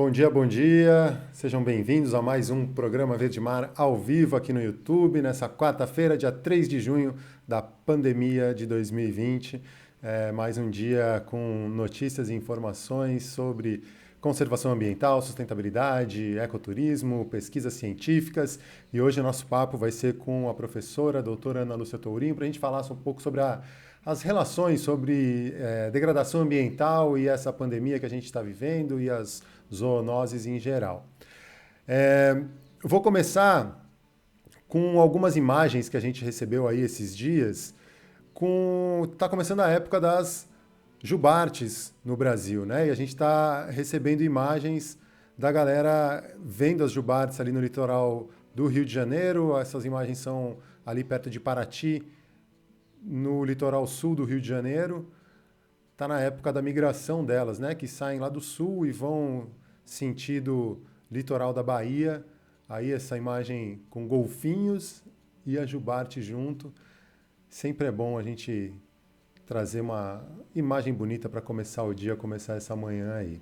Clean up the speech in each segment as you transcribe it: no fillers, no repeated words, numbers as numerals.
Bom dia, bom dia. Sejam bem-vindos a mais um programa Verde Mar ao vivo aqui no YouTube, nessa quarta-feira, dia 3 de junho da pandemia de 2020. Mais um dia com notícias e informações sobre conservação ambiental, sustentabilidade, ecoturismo, pesquisas científicas. E hoje o nosso papo vai ser com a professora, a doutora Ana Lúcia Tourinho, para a gente falar um pouco sobre as relações sobre degradação ambiental e essa pandemia que a gente está vivendo e as zoonoses em geral. Eu vou começar com algumas imagens que a gente recebeu aí esses dias. Tá começando a época das jubartes no Brasil, né? E a gente está recebendo imagens da galera vendo as jubartes ali no litoral do Rio de Janeiro. Essas imagens são ali perto de Paraty, no litoral sul do Rio de Janeiro. Está na época da migração delas, né? Que saem lá do sul e vão sentido litoral da Bahia. Aí essa imagem com golfinhos e a jubarte junto. Sempre é bom a gente trazer uma imagem bonita para começar o dia, começar essa manhã aí.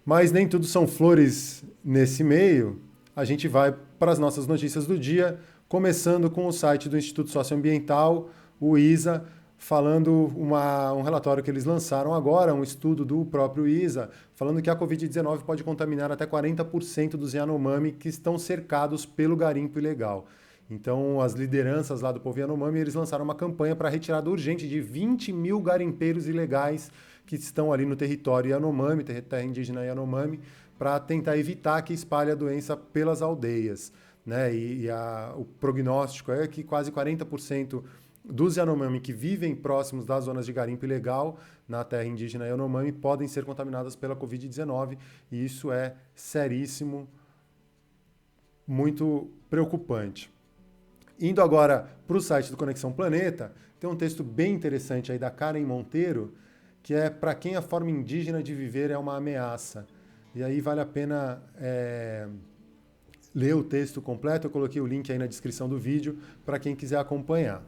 Mas nem tudo são flores nesse meio. A gente vai para as nossas notícias do dia, começando com o site do Instituto Socioambiental, o ISA, falando um relatório que eles lançaram agora, um estudo do próprio ISA, falando que a Covid-19 pode contaminar até 40% dos Yanomami que estão cercados pelo garimpo ilegal. Então, as lideranças lá do povo Yanomami, eles lançaram uma campanha para retirada urgente de 20 mil garimpeiros ilegais que estão ali no território Yanomami, terra indígena Yanomami, para tentar evitar que espalhe a doença pelas aldeias, né? O prognóstico é que quase 40% dos Yanomami que vivem próximos das zonas de garimpo ilegal na terra indígena Yanomami podem ser contaminadas pela Covid-19, e isso é seríssimo, muito preocupante. Indo agora para o site do Conexão Planeta, tem um texto bem interessante aí da Karen Monteiro, que é para quem a forma indígena de viver é uma ameaça. E aí vale a pena ler o texto completo, eu coloquei o link aí na descrição do vídeo para quem quiser acompanhar.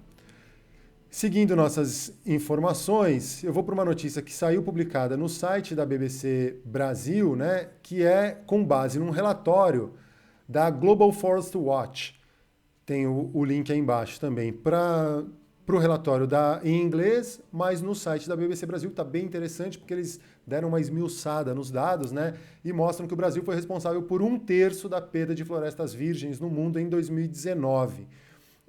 Seguindo nossas informações, eu vou para uma notícia que saiu publicada no site da BBC Brasil, né, que é com base num relatório da Global Forest Watch. Tem o link aí embaixo também para o relatório em inglês, mas no site da BBC Brasil está bem interessante porque eles deram uma esmiuçada nos dados, né, e mostram que o Brasil foi responsável por 1/3 da perda de florestas virgens no mundo em 2019.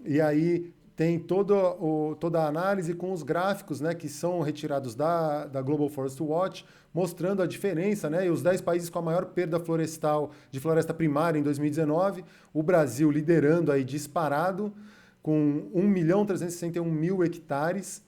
E aí tem toda a análise com os gráficos, né, que são retirados da Global Forest Watch, mostrando a diferença, né, e os 10 países com a maior perda florestal de floresta primária em 2019, o Brasil liderando aí disparado, com 1.361.000 hectares,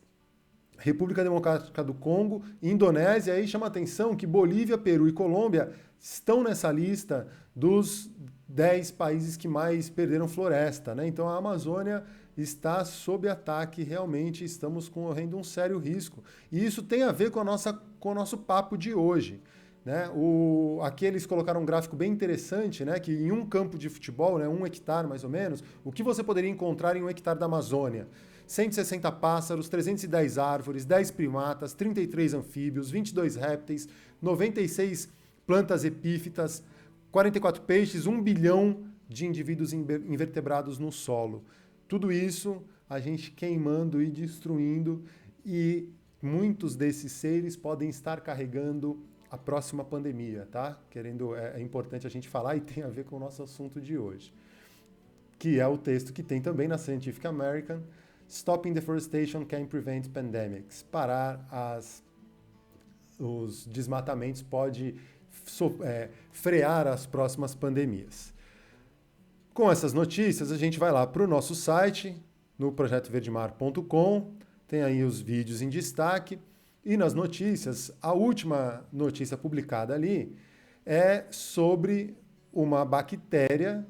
República Democrática do Congo, Indonésia, aí chama atenção que Bolívia, Peru e Colômbia estão nessa lista dos 10 países que mais perderam floresta, né? Então a Amazônia está sob ataque, realmente estamos correndo um sério risco. E isso tem a ver com o nosso papo de hoje, né? Aqui eles colocaram um gráfico bem interessante, né? Que em um campo de futebol, né, 1 hectare mais ou menos, o que você poderia encontrar em 1 hectare da Amazônia? 160 pássaros, 310 árvores, 10 primatas, 33 anfíbios, 22 répteis, 96 plantas epífitas, 44 peixes, 1 bilhão de indivíduos invertebrados no solo. Tudo isso a gente queimando e destruindo, e muitos desses seres podem estar carregando a próxima pandemia, tá? É importante a gente falar e tem a ver com o nosso assunto de hoje, que é o texto que tem também na Scientific American, Stopping Deforestation Can Prevent Pandemics. Parar os desmatamentos pode frear as próximas pandemias. Com essas notícias, a gente vai lá para o nosso site, no projetoverdemar.com, tem aí os vídeos em destaque, e nas notícias, a última notícia publicada ali é sobre uma bactéria,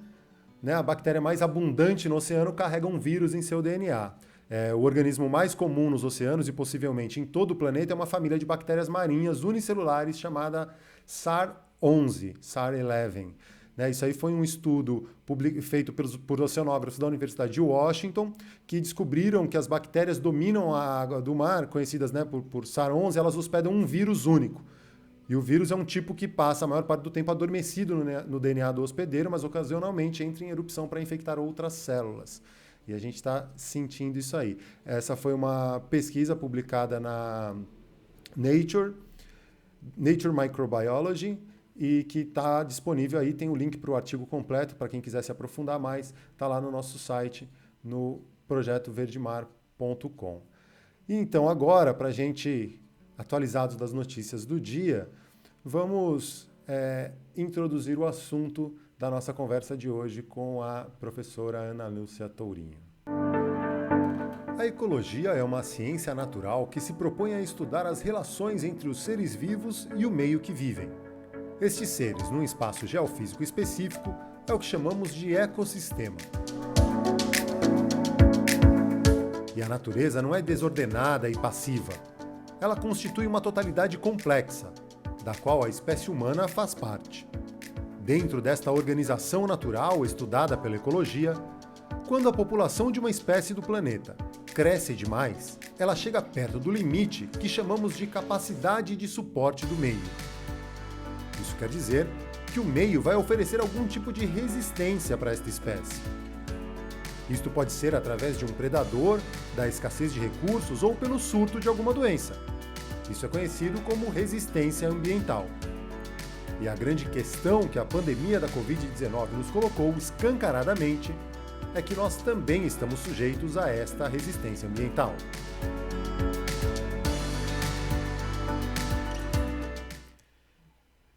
né? A bactéria mais abundante no oceano carrega um vírus em seu DNA. O organismo mais comum nos oceanos e possivelmente em todo o planeta é uma família de bactérias marinhas unicelulares chamada SAR-11, SAR-11. Né, isso aí foi um estudo feito por oceanógrafos da Universidade de Washington, que descobriram que as bactérias dominam a água do mar, conhecidas, né, por SAR-11, elas hospedam um vírus único. E o vírus é um tipo que passa a maior parte do tempo adormecido no DNA do hospedeiro, mas ocasionalmente entra em erupção para infectar outras células. E a gente está sentindo isso aí. Essa foi uma pesquisa publicada na Nature Microbiology, e que está disponível aí, tem o link para o artigo completo, para quem quiser se aprofundar mais, está lá no nosso site, no projetoverdemar.com. E então agora, para a gente, atualizados das notícias do dia, vamos introduzir o assunto da nossa conversa de hoje com a professora Ana Lúcia Tourinho. A ecologia é uma ciência natural que se propõe a estudar as relações entre os seres vivos e o meio que vivem. Estes seres, num espaço geofísico específico, é o que chamamos de ecossistema. E a natureza não é desordenada e passiva. Ela constitui uma totalidade complexa, da qual a espécie humana faz parte. Dentro desta organização natural estudada pela ecologia, quando a população de uma espécie do planeta cresce demais, ela chega perto do limite que chamamos de capacidade de suporte do meio. Isso quer dizer que o meio vai oferecer algum tipo de resistência para esta espécie. Isto pode ser através de um predador, da escassez de recursos ou pelo surto de alguma doença. Isso é conhecido como resistência ambiental. E a grande questão que a pandemia da Covid-19 nos colocou escancaradamente é que nós também estamos sujeitos a esta resistência ambiental.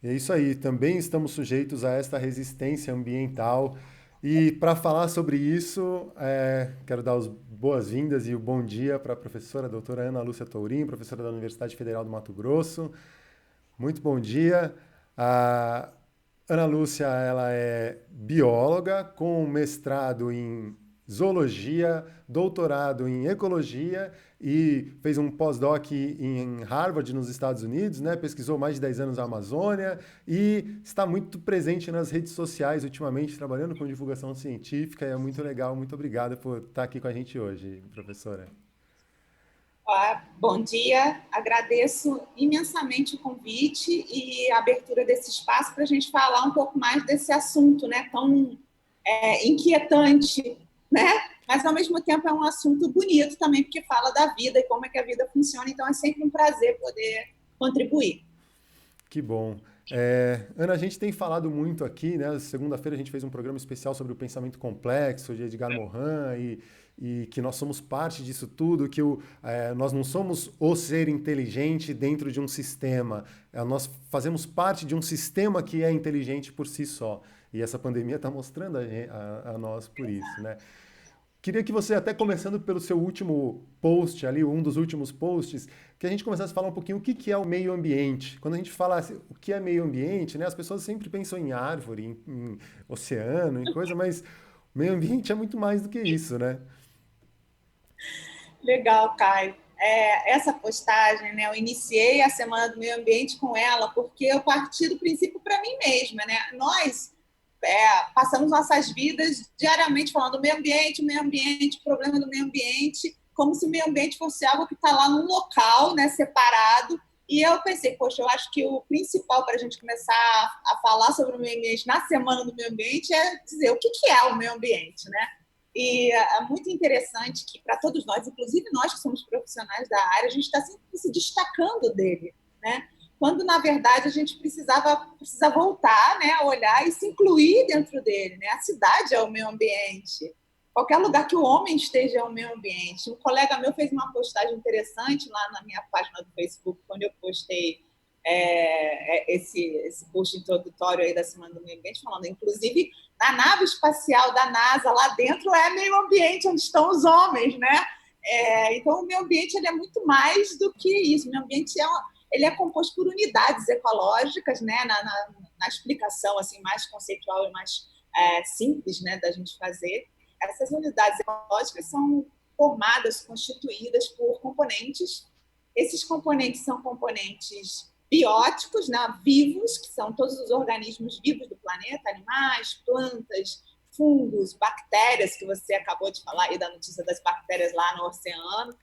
É isso aí, também estamos sujeitos a esta resistência ambiental. E para falar sobre isso, quero dar as boas-vindas e o bom dia para a professora doutora Ana Lúcia Tourinho, professora da Universidade Federal do Mato Grosso. Muito bom dia. A Ana Lúcia, ela é bióloga com mestrado em zoologia, doutorado em ecologia e fez um pós-doc em Harvard, nos Estados Unidos, né? Pesquisou mais de 10 anos a Amazônia e está muito presente nas redes sociais ultimamente, trabalhando com divulgação científica. É muito legal. Muito obrigado por estar aqui com a gente hoje, professora. Bom dia, agradeço imensamente o convite e a abertura desse espaço para a gente falar um pouco mais desse assunto, né, tão inquietante, né? Mas ao mesmo tempo é um assunto bonito também, porque fala da vida e como é que a vida funciona, então é sempre um prazer poder contribuir. Que bom. Ana, a gente tem falado muito aqui, né? Segunda-feira a gente fez um programa especial sobre o pensamento complexo de Edgar Morin e que nós somos parte disso tudo, que nós não somos o ser inteligente dentro de um sistema, nós fazemos parte de um sistema que é inteligente por si só. E essa pandemia está mostrando a nós por isso, né? Queria que você, até começando pelo seu último post ali, um dos últimos posts, que a gente começasse a falar um pouquinho o que é o meio ambiente. Quando a gente fala assim, o que é meio ambiente, né, as pessoas sempre pensam em árvore, em oceano, em coisa, mas o meio ambiente é muito mais do que isso, né? Legal, Caio. Essa postagem, né, eu iniciei a Semana do Meio Ambiente com ela porque eu parti do princípio para mim mesma, né? Nós passamos nossas vidas diariamente falando do meio ambiente, o problema do meio ambiente, como se o meio ambiente fosse algo que está lá num local, né, separado. E eu pensei, poxa, eu acho que o principal para a gente começar a falar sobre o meio ambiente na Semana do Meio Ambiente é dizer o que é o meio ambiente, né? E é muito interessante que, para todos nós, inclusive nós que somos profissionais da área, a gente está sempre se destacando dele, né? Quando, na verdade, a gente precisa voltar, né, a olhar e se incluir dentro dele, né? A cidade é o meio ambiente. Qualquer lugar que o homem esteja é o meio ambiente. Um colega meu fez uma postagem interessante lá na minha página do Facebook, quando eu postei esse post introdutório aí da Semana do Meio Ambiente, falando, inclusive, na nave espacial da NASA, lá dentro é meio ambiente, onde estão os homens, né? Então, o meio ambiente ele é muito mais do que isso. O meio ambiente ele é composto por unidades ecológicas, né? Na explicação assim, mais conceitual e mais simples, né, da gente fazer. Essas unidades ecológicas são formadas, constituídas por componentes. Esses componentes são componentes bióticos, né, vivos, que são todos os organismos vivos do planeta, animais, plantas, fungos, bactérias, que você acabou de falar aí da notícia das bactérias lá no oceano.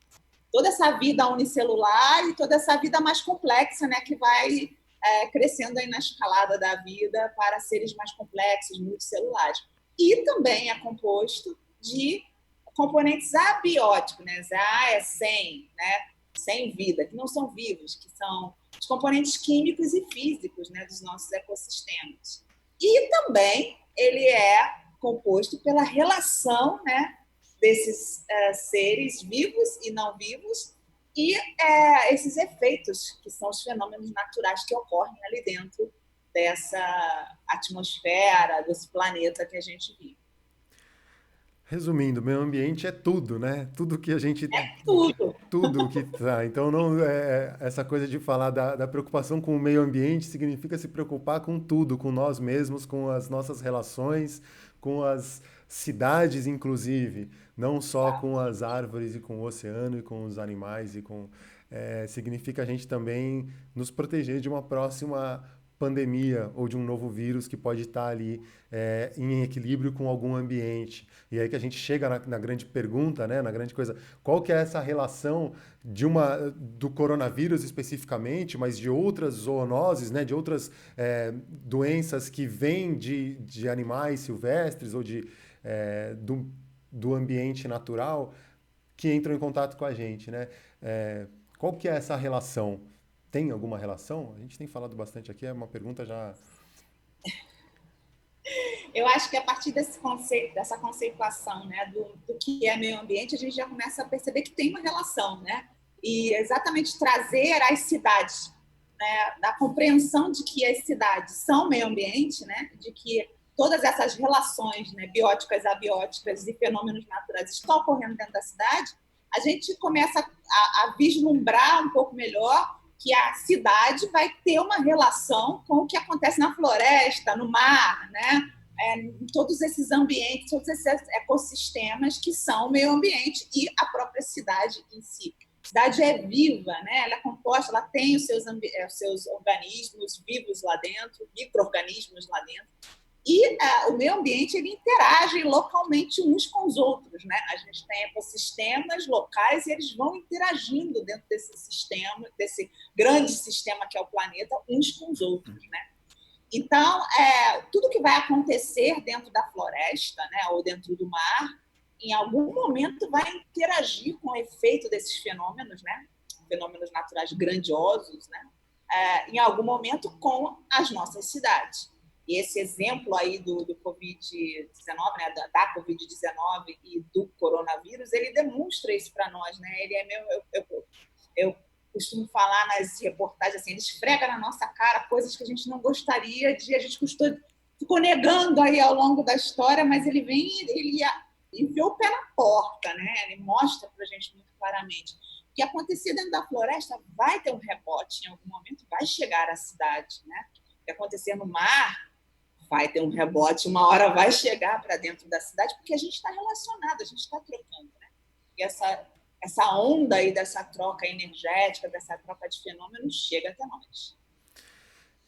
Toda essa vida unicelular e toda essa vida mais complexa, né, que vai crescendo aí na escalada da vida para seres mais complexos, multicelulares. E também é composto de componentes abióticos, né? A é sem, né? Sem vida, que não são vivos, que são os componentes químicos e físicos, né, dos nossos ecossistemas. E também ele é composto pela relação, né, desses seres vivos e não vivos e esses efeitos, que são os fenômenos naturais que ocorrem ali dentro dessa atmosfera, desse planeta que a gente vive. Resumindo, meio ambiente é tudo, né? Tudo que a gente Tudo. tudo que tá. Então, não essa coisa de falar da preocupação com o meio ambiente significa se preocupar com tudo, com nós mesmos, com as nossas relações, com as cidades, inclusive, não só com as árvores e com o oceano e com os animais e com significa a gente também nos proteger de uma próxima pandemia ou de um novo vírus que pode estar ali em equilíbrio com algum ambiente. E aí que a gente chega na grande pergunta, né, na grande coisa, qual que é essa relação do coronavírus especificamente, mas de outras zoonoses, né, de outras doenças que vêm de animais silvestres ou do ambiente natural que entram em contato com a gente, né? Qual que é essa relação? Tem alguma relação? A gente tem falado bastante aqui, é uma pergunta já. Eu acho que a partir desse conceito, dessa conceituação, né, do que é meio ambiente, a gente já começa a perceber que tem uma relação, né? E exatamente trazer as cidades, né, da compreensão de que as cidades são meio ambiente, né, de que todas essas relações, né, bióticas, abióticas e fenômenos naturais estão ocorrendo dentro da cidade, a gente começa a vislumbrar um pouco melhor que a cidade vai ter uma relação com o que acontece na floresta, no mar, né? Em todos esses ambientes, todos esses ecossistemas que são o meio ambiente e a própria cidade em si. A cidade é viva, né? Ela é composta, ela tem os seus organismos vivos lá dentro, micro-organismos lá dentro. E o meio ambiente ele interage localmente uns com os outros, né? A gente tem ecossistemas locais e eles vão interagindo dentro desse sistema, desse grande sistema que é o planeta, uns com os outros, né? Então, tudo que vai acontecer dentro da floresta, né, ou dentro do mar, em algum momento vai interagir com o efeito desses fenômenos, né? Fenômenos naturais grandiosos, né? Em algum momento com as nossas cidades. E esse exemplo aí do Covid-19, né, da Covid-19 e do coronavírus, ele demonstra isso para nós, né? Ele eu costumo falar nas reportagens assim, ele esfrega na nossa cara coisas que a gente não gostaria de, a gente ficou negando aí ao longo da história, mas ele vem, ele enfiou o pé na porta, né? Ele mostra para a gente muito claramente. O que acontecer dentro da floresta vai ter um rebote em algum momento, vai chegar à cidade, né? O que acontecer no mar vai ter um rebote, uma hora vai chegar para dentro da cidade, porque a gente está relacionado, a gente está trocando, né? E essa onda aí dessa troca energética, dessa troca de fenômenos chega até nós.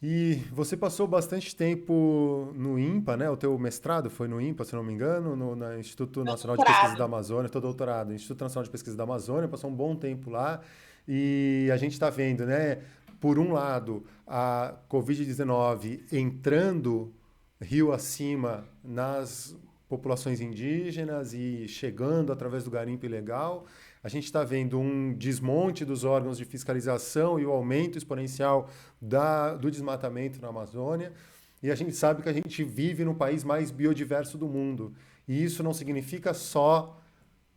E você passou bastante tempo no INPA, né? O teu mestrado foi no INPA, se não me engano, no Instituto Nacional de Pesquisa da Doutorado. Amazônia, teu doutorado, Instituto Nacional de Pesquisa da Amazônia, passou um bom tempo lá e a gente está vendo, né? Por um lado, a Covid-19 entrando rio acima nas populações indígenas e chegando através do garimpo ilegal. A gente está vendo um desmonte dos órgãos de fiscalização e o aumento exponencial do desmatamento na Amazônia. E a gente sabe que a gente vive no país mais biodiverso do mundo. E isso não significa só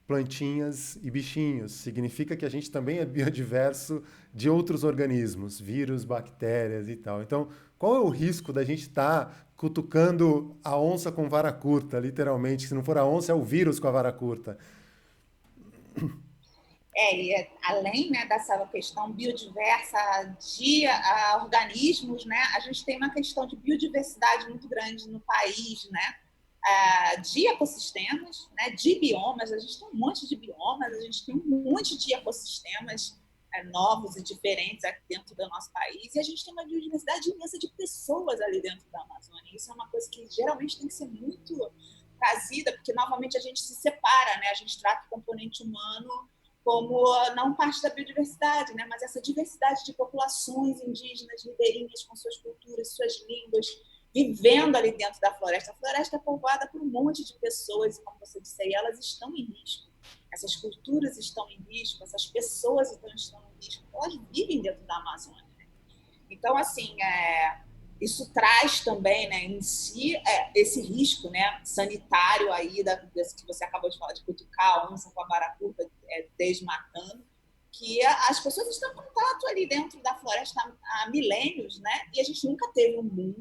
plantinhas e bichinhos. Significa que a gente também é biodiverso de outros organismos, vírus, bactérias e tal. Então, qual é o risco da gente estar cutucando a onça com vara curta, literalmente? Se não for a onça, é o vírus com a vara curta. E além, né, dessa questão biodiversa de organismos, né, a gente tem uma questão de biodiversidade muito grande no país, né, de ecossistemas, né, de biomas. A gente tem um monte de biomas, a gente tem um monte de ecossistemas novos e diferentes aqui dentro do nosso país, e a gente tem uma biodiversidade imensa de pessoas ali dentro da Amazônia. Isso é uma coisa que geralmente tem que ser muito trazida, porque novamente a gente se separa, né? A gente trata o componente humano como não parte da biodiversidade, né? Mas essa diversidade de populações indígenas, ribeirinhas, com suas culturas, suas línguas, vivendo ali dentro da floresta. A floresta é povoada por um monte de pessoas, e como você disse aí, elas estão em risco. Essas culturas estão em risco, essas pessoas estão em risco, elas vivem dentro da Amazônia. Né? Então, assim, isso traz também, né, em si, esse risco, né, sanitário aí, desse que você acabou de falar, de cutucar a onça com a vara curta, desmatando, que as pessoas estão em contato ali dentro da floresta há milênios, né, e a gente nunca teve um boom,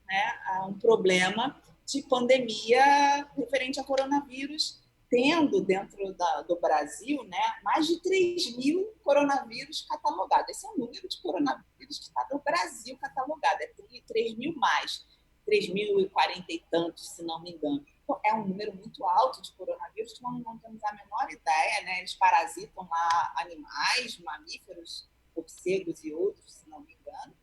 né, um problema de pandemia referente a coronavírus, tendo dentro do Brasil, né, mais de 3.000 coronavírus catalogados. Esse é o número de coronavírus que está no Brasil catalogado, é 3.000 mais, 3.040 e tantos, se não me engano. Então, é um número muito alto de coronavírus que não temos a menor ideia, né? Eles parasitam lá animais, mamíferos, morcegos e outros, se não me engano.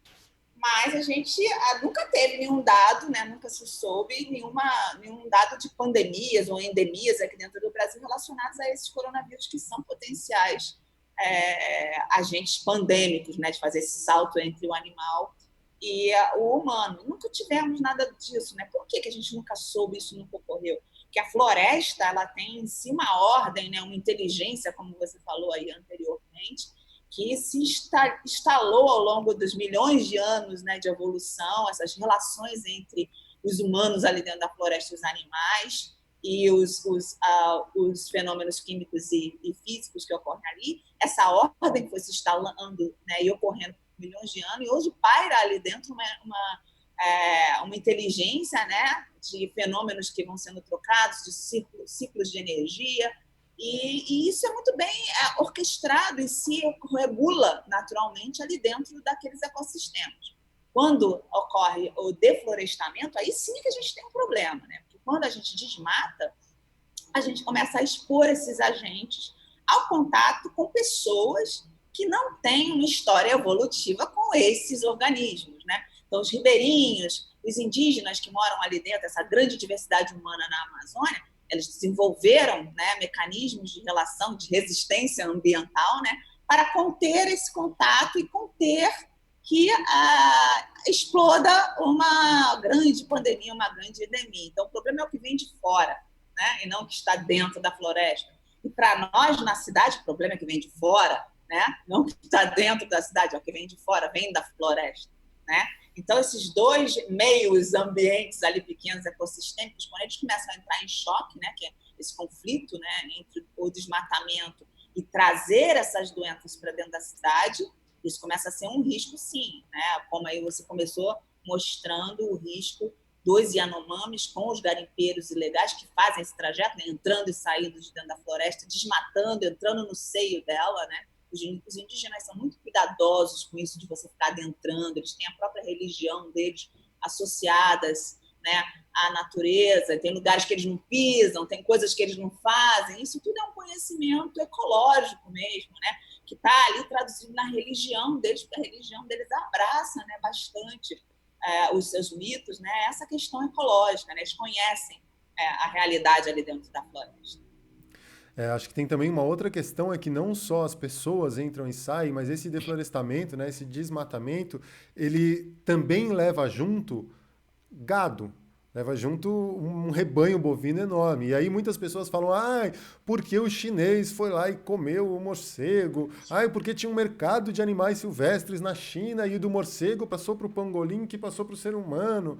Mas a gente nunca teve nenhum dado, né? Nunca se soube nenhum dado de pandemias ou endemias aqui dentro do Brasil relacionados a esses coronavírus que são potenciais agentes pandêmicos, né? De fazer esse salto entre o animal e o humano. Nunca tivemos nada disso, né? Por que a gente nunca soube, isso nunca ocorreu? Porque a floresta, ela tem em si uma ordem, né? Uma inteligência, como você falou aí anteriormente, que se instalou ao longo dos milhões de anos, né, de evolução, essas relações entre os humanos ali dentro da floresta e os animais, e os fenômenos químicos e físicos que ocorrem ali, essa ordem foi se instalando, né, e ocorrendo por milhões de anos, e hoje paira ali dentro uma inteligência, né, de fenômenos que vão sendo trocados, de ciclos de energia, e isso é muito bem orquestrado e se regula naturalmente ali dentro daqueles ecossistemas. Quando ocorre o deflorestamento, aí sim que a gente tem um problema, né? Porque quando a gente desmata, a gente começa a expor esses agentes ao contato com pessoas que não têm uma história evolutiva com esses organismos, né? Então, os ribeirinhos, os indígenas que moram ali dentro, essa grande diversidade humana na Amazônia, eles desenvolveram, né, mecanismos de relação, de resistência ambiental, né, para conter esse contato e conter que exploda uma grande pandemia, uma grande endemia. Então, o problema é o que vem de fora, né, e não o que está dentro da floresta. E para nós, na cidade, o problema é que vem de fora, né, não o que está dentro da cidade, é o que vem de fora, vem da floresta, né? Então, esses dois meios ambientes ali pequenos, ecossistêmicos, quando eles começam a entrar em choque, né, que é esse conflito, né, entre o desmatamento e trazer essas doenças para dentro da cidade, isso começa a ser um risco, sim, né? Como aí você começou mostrando o risco dos Yanomamis com os garimpeiros ilegais que fazem esse trajeto, né, entrando e saindo de dentro da floresta, desmatando, entrando no seio dela, né? Os indígenas são muito cuidadosos com isso de você ficar adentrando, eles têm a própria religião deles associadas, né, à natureza, tem lugares que eles não pisam, tem coisas que eles não fazem, isso tudo é um conhecimento ecológico mesmo, né, que está ali traduzido na religião deles, porque a religião deles abraça, né, bastante os seus mitos, né, essa questão ecológica, né, eles conhecem a realidade ali dentro da floresta. Acho que tem também uma outra questão, é que não só as pessoas entram e saem, mas esse deflorestamento, né, esse desmatamento, ele também leva junto gado, leva junto um rebanho bovino enorme. E aí muitas pessoas falam, porque o chinês foi lá e comeu o morcego, porque tinha um mercado de animais silvestres na China e do morcego passou para o pangolim que passou para o ser humano.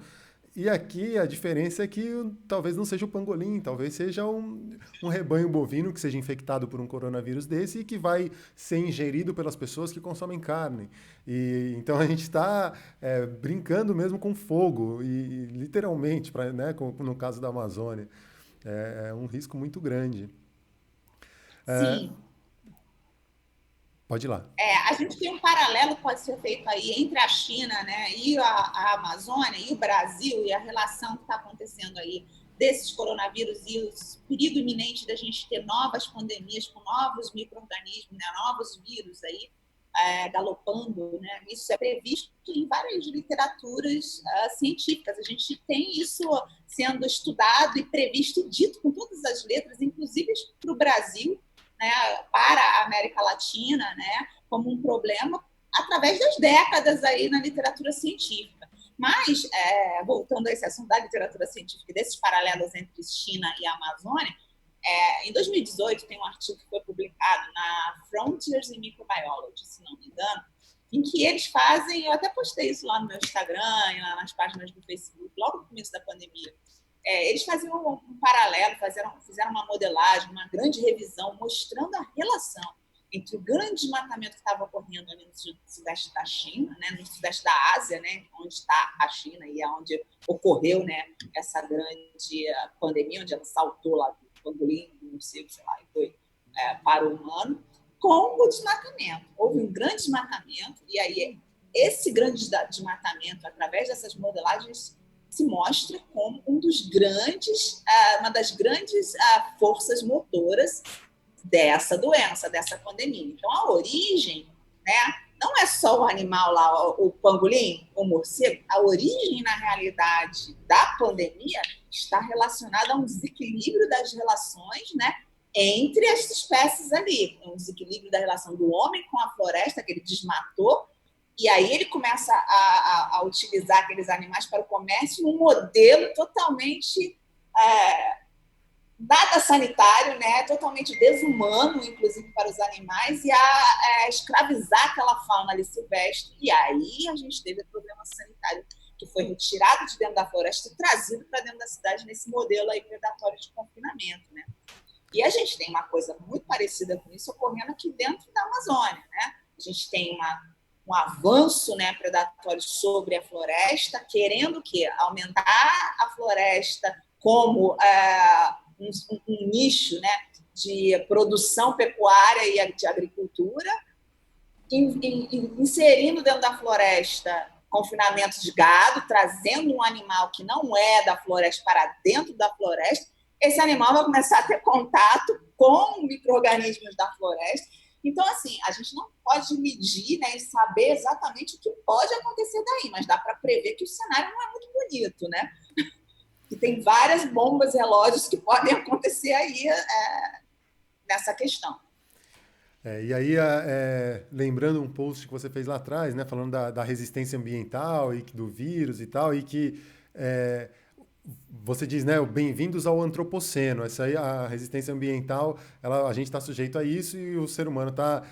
E aqui a diferença é que talvez não seja o pangolim, talvez seja um rebanho bovino que seja infectado por um coronavírus desse e que vai ser ingerido pelas pessoas que consomem carne. E então a gente está brincando mesmo com fogo, e literalmente, né, no caso da Amazônia. É um risco muito grande. Sim. Pode ir lá. A gente tem um paralelo que pode ser feito aí entre a China, né, e a Amazônia e o Brasil e a relação que está acontecendo aí desses coronavírus e o perigo iminente da gente ter novas pandemias com novos micro-organismos, né, novos vírus aí galopando, né? Isso é previsto em várias literaturas científicas. A gente tem isso sendo estudado e previsto e dito com todas as letras, inclusive para o Brasil, né, para a América Latina, né, como um problema através das décadas aí na literatura científica. Mas, voltando a esse assunto da literatura científica e desses paralelos entre China e a Amazônia, em 2018 tem um artigo que foi publicado na Frontiers in Microbiology, se não me engano, em que eles fazem, eu até postei isso lá no meu Instagram e lá nas páginas do Facebook, logo no começo da pandemia, eles faziam um paralelo, fizeram uma modelagem, uma grande revisão, mostrando a relação entre o grande desmatamento que estava ocorrendo ali no sudeste da China, né, no sudeste da Ásia, né, onde está a China e é onde ocorreu, né, essa grande pandemia, onde ela saltou lá do pangolim, do morcego, sei lá, e foi para o humano, com o desmatamento. Houve um grande desmatamento, e aí esse grande desmatamento, através dessas modelagens, se mostra como uma das grandes forças motoras dessa doença, dessa pandemia. Então, a origem, né, não é só o animal lá, o pangolim, o morcego, a origem, na realidade, da pandemia está relacionada a um desequilíbrio das relações, né, entre as espécies ali. Um desequilíbrio da relação do homem com a floresta, que ele desmatou, e aí ele começa a utilizar aqueles animais para o comércio num modelo totalmente nada sanitário, né? Totalmente desumano, inclusive para os animais, e a escravizar aquela fauna ali silvestre. E aí a gente teve o problema sanitário que foi retirado de dentro da floresta e trazido para dentro da cidade nesse modelo aí predatório de confinamento, né? E a gente tem uma coisa muito parecida com isso ocorrendo aqui dentro da Amazônia, né? A gente tem um avanço, né, predatório sobre a floresta, querendo o quê? Aumentar a floresta como um nicho, né, de produção pecuária e de agricultura, inserindo dentro da floresta confinamento de gado, trazendo um animal que não é da floresta para dentro da floresta. Esse animal vai começar a ter contato com micro-organismos da floresta. Então, assim, a gente não pode medir, né, e saber exatamente o que pode acontecer daí, mas dá para prever que o cenário não é muito bonito, né? Que tem várias bombas relógios que podem acontecer aí nessa questão. E aí, lembrando um post que você fez lá atrás, né, falando da resistência ambiental e do vírus e tal, e que você diz, né, bem-vindos ao antropoceno. Essa aí, a resistência ambiental, a gente está sujeito a isso e o ser humano está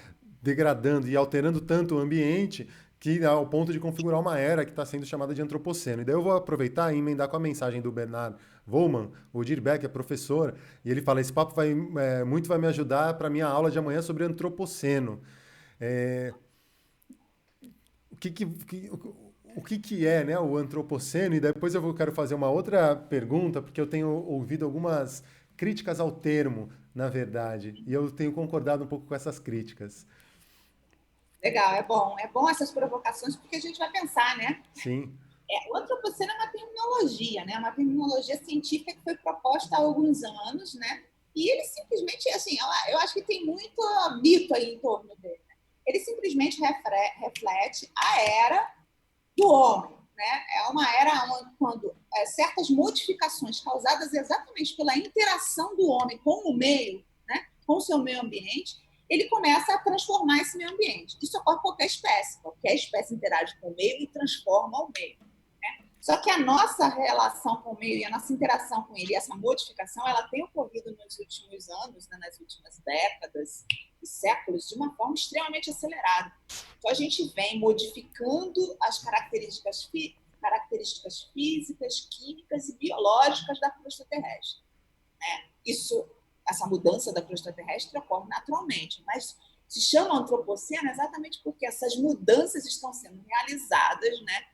degradando e alterando tanto o ambiente que ao ponto de configurar uma era que está sendo chamada de antropoceno. E daí eu vou aproveitar e emendar com a mensagem do Bernard Wollmann, o Dirbeck é professor, e ele fala, esse papo muito vai me ajudar para a minha aula de amanhã sobre antropoceno. O que é, né, o antropoceno? E depois quero fazer uma outra pergunta, porque eu tenho ouvido algumas críticas ao termo, na verdade, e eu tenho concordado um pouco com essas críticas. Legal, é bom essas provocações, porque a gente vai pensar, né? Sim. O antropoceno é uma terminologia, né? Uma terminologia científica que foi proposta há alguns anos, né? E ele simplesmente, assim, eu acho que tem muito mito aí em torno dele. Né? Ele simplesmente reflete a era do homem, né? É uma era onde, quando certas modificações causadas exatamente pela interação do homem com o meio, né? Com o seu meio ambiente, ele começa a transformar esse meio ambiente. Isso ocorre com qualquer espécie interage com o meio e transforma o meio. Só que a nossa relação com o meio e a nossa interação com ele, essa modificação, ela tem ocorrido nos últimos anos, né, nas últimas décadas e séculos, de uma forma extremamente acelerada. Então, a gente vem modificando as características físicas, químicas e biológicas da crosta terrestre. Né? Essa mudança da crosta terrestre ocorre naturalmente, mas se chama antropoceno exatamente porque essas mudanças estão sendo realizadas, né?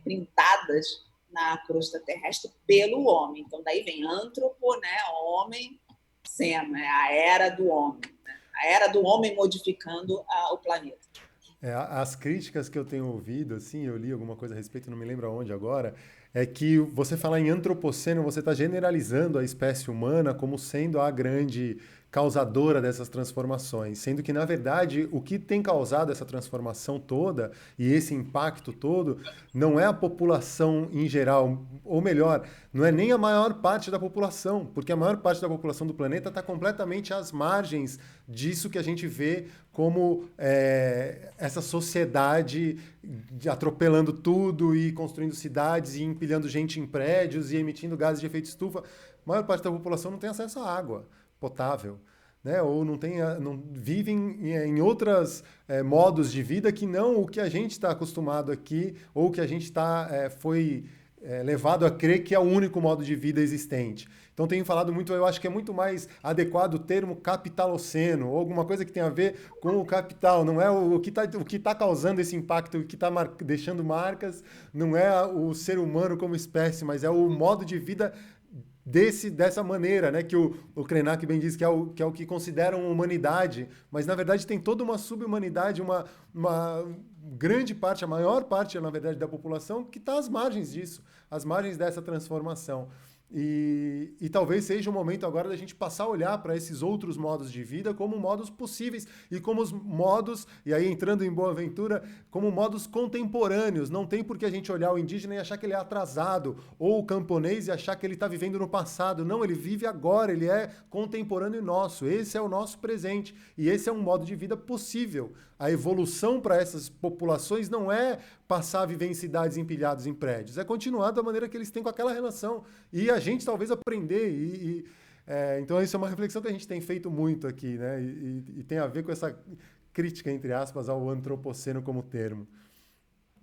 Printadas na crosta terrestre pelo homem. Então, daí vem antropo, né? Homem, seno, né? A era do homem. Né? A era do homem modificando o planeta. As críticas que eu tenho ouvido, assim, eu li alguma coisa a respeito, não me lembro aonde agora, é que você falar em antropoceno, você está generalizando a espécie humana como sendo a grande causadora dessas transformações, sendo que, na verdade, o que tem causado essa transformação toda e esse impacto todo não é a população em geral, ou melhor, não é nem a maior parte da população, porque a maior parte da população do planeta está completamente às margens disso que a gente vê como essa sociedade atropelando tudo e construindo cidades e empilhando gente em prédios e emitindo gases de efeito estufa. A maior parte da população não tem acesso à água potável, né? Ou não vivem em outros modos de vida que não o que a gente está acostumado aqui ou que a gente foi levado a crer que é o único modo de vida existente. Então tenho falado muito, eu acho que é muito mais adequado o termo capitaloceno, ou alguma coisa que tem a ver com o capital, não é o que tá causando esse impacto, o que está deixando marcas, não é o ser humano como espécie, mas é o modo de vida dessa maneira, né? Que o Krenak bem diz que é o que consideram humanidade, mas na verdade tem toda uma sub-humanidade, uma grande parte, a maior parte, na verdade, da população que está às margens disso, às margens dessa transformação. E talvez seja o momento agora da gente passar a olhar para esses outros modos de vida como modos possíveis e como os modos, e aí entrando em Boaventura, como modos contemporâneos. Não tem por que a gente olhar o indígena e achar que ele é atrasado, ou o camponês e achar que ele está vivendo no passado. Não, ele vive agora, ele é contemporâneo nosso. Esse é o nosso presente e esse é um modo de vida possível. A evolução para essas populações não é passar a viver em cidades empilhadas em prédios, é continuar da maneira que eles têm com aquela relação. E a gente talvez aprender. Então, isso é uma reflexão que a gente tem feito muito aqui, né? E tem a ver com essa crítica, entre aspas, ao antropoceno como termo.